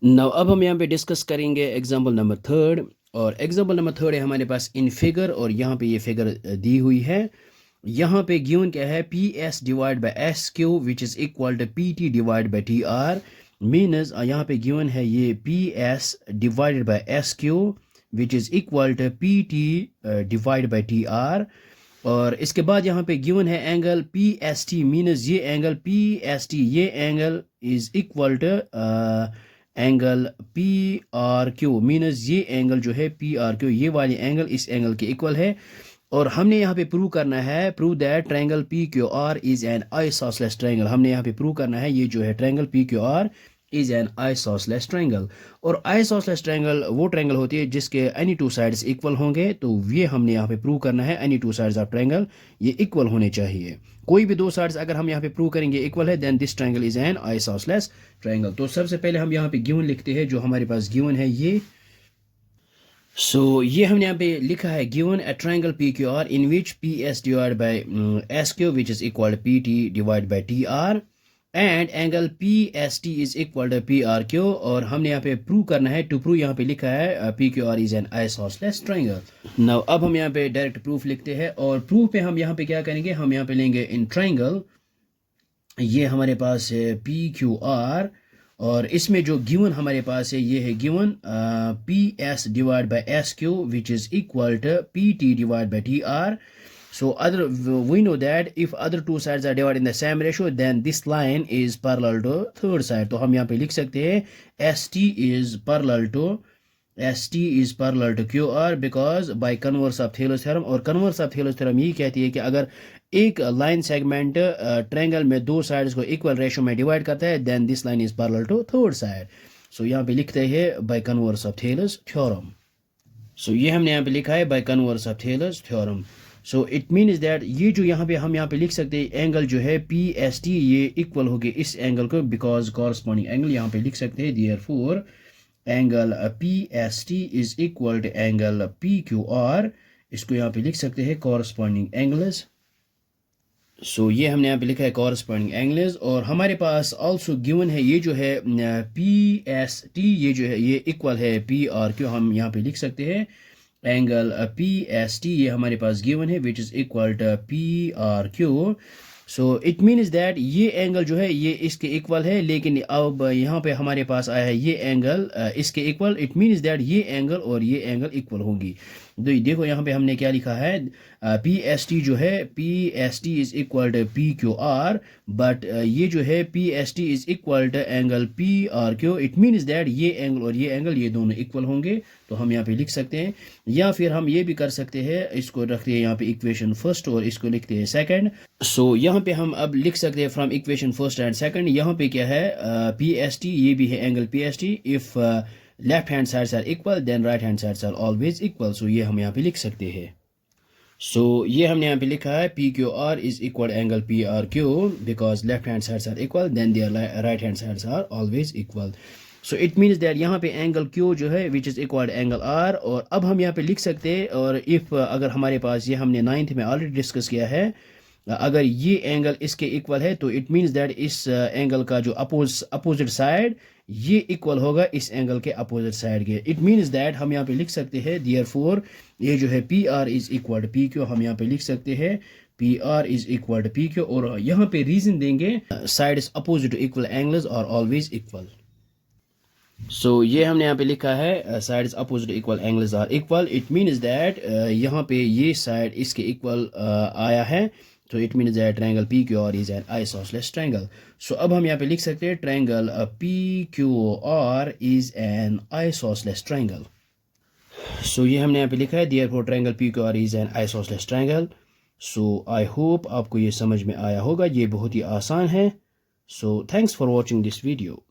Now अब हम यहाँ पे डिस्कस करेंगे एग्जांपल नंबर थर्ड। और एग्जांपल नंबर थर्ड है हमारे पास इन फिगर, और यहाँ पे ये फिगर दी हुई है। यहाँ पे गिवन क्या है, P S divide by S Q which is equal to P T divide by T R. Means यहाँ पे गिवन है ये P S divided by S Q which is equal to P T divide by T R. और इसके बाद यहाँ पे given है angle P S T, means ये एंगल पी एस टी, ये angle is equal to angle P R Q, means ये angle जो है पी आर क्यू, ये वाली एंगल इस एंगल के इक्वल है। और हमने यहाँ पे प्रूव करना है, prove that triangle P Q R is an isosceles triangle. हमने यहाँ पे प्रूव करना है ये जो है triangle P Q R is an isosceles triangle. और आइसोसेलेस ट्रायंगल वो ट्रायंगल होती है जिसके एनी टू साइड्स इक्वल होंगे, तो ये हमने यहाँ पे प्रूव करना है, any two sides of triangle ये इक्वल होने चाहिए। कोई भी दो साइड्स अगर हम यहाँ पे प्रूव करेंगे इक्वल है, then this triangle is an isosceles triangle. तो सबसे पहले हम यहाँ पे गिवन लिखते हैं, जो हमारे पास गिवन है ये। ये हमने यहाँ पे लिखा है given a triangle P Q R in which P S divide by S Q which is equal to P T divide by T R and angle P S T is equal to P R Q. और हमने यहाँ पे prove करना है, to prove यहाँ पे लिखा है P Q R is an isosceles triangle. Now अब हम यहाँ पे डायरेक्ट प्रूफ लिखते हैं, और प्रूफ पे हम यहाँ पे क्या करेंगे, हम यहाँ पे लेंगे इन ट्रायंगल, ये हमारे पास है पी क्यू आर, और इसमें जो गिवन हमारे पास है ये है given P S divide by S Q which is equal to P T divide by T R. So other we know that if other two sides are divided in the same ratio, then this line is parallel to third side. तो हम यहाँ पे लिख सकते हैं ST is parallel to QR because by converse of Thales theorem। और converse of Thales theorem ये कहती है कि अगर एक लाइन सेगमेंट ट्रायंगल में दो साइड्स को इक्वल रेशियो में डिवाइड करता है, then this line is parallel to third side. So यहाँ पे लिखते हैं by converse of Thales theorem. So ये हमने यहाँ पे लिखा है by converse of Thales theorem. So it means that ये जो यहाँ पे हम यहाँ पे लिख सकते हैं एंगल जो है पी एस टी, ये इक्वल होगी इस एंगल को, बिकॉज कॉरस्पॉन्डिंग एंगल यहाँ पे लिख सकते हैं therefore angle P S T is equal to angle P Q R. इसको यहाँ पे लिख सकते हैं कॉरस्पॉन्डिंग एंगल्स। ये हमने यहाँ पे लिखा है कॉरस्पॉन्डिंग एंगल्स। और हमारे पास आल्सो गिवन है ये जो है पी एस टी, ये जो है ये इक्वल है पी आर क्यू। हम यहाँ पे लिख सकते हैं एंगल पी एस टी, ये हमारे पास गिवन है which is equal to P R Q. So it means that ये एंगल जो है ये इसके इक्वल है, लेकिन अब यहाँ पे हमारे पास आया है ये एंगल इसके इक्वल। इट मीन्स दैट ये एंगल और ये एंगल इक्वल होंगी। देखो यहाँ पे हमने क्या लिखा है, पी एस टी जो है P S T is equal to P Q R, but ये जो है P S T is equal to angle P R Q. It means that ये एंगल और ये एंगल ये दोनों इक्वल होंगे। तो हम यहाँ पे लिख सकते हैं, या फिर हम ये भी कर सकते हैं, इसको रखते हैं यहाँ पे इक्वेशन फर्स्ट और इसको लिखते हैं सेकंड। यहाँ पे हम अब लिख सकते हैं from equation first and second. यहाँ पे क्या है पी एस टी, ये भी है angle P S T. If left hand sides are equal then right hand sides are always equal. ये हम यहाँ पे लिख सकते हैं। ये हमने यहाँ पे लिखा है P Q R is equal angle P R Q, because left hand sides are equal then their right hand sides are always equal. It means that यहाँ पे एंगल क्यू जो है which is equal angle R. और अब हम यहाँ पे लिख सकते हैं, और इफ़ अगर हमारे पास ये हमने 9th में ऑलरेडी डिस्कस किया है, अगर ये एंगल इसके इक्वल है तो इट मीन्स दैट इस एंगल का जो अपोजिट साइड ये इक्वल होगा इस एंगल के अपोजिट साइड के। इट मीन्स दैट हम यहाँ पे लिख सकते हैं देयरफॉर ये जो है P R is equal to P Q, हम यहाँ पे लिख सकते हैं P R is equal to P Q. और यहाँ पे रीजन देंगे sides opposite to equal angles are always equal. ये हमने यहाँ पे लिखा है sides opposite equal angles are equal. It means that यहाँ पे ये साइड इसके इक्वल आया है, तो it means that triangle P Q R is an isosceles triangle. अब हम यहाँ पे लिख सकते हैं triangle P Q R is an isosceles triangle. ये हमने यहाँ पे लिखा है therefore triangle P Q R is an isosceles triangle. I hope आपको ये समझ में आया होगा, ये बहुत ही आसान है। Thanks for watching this video.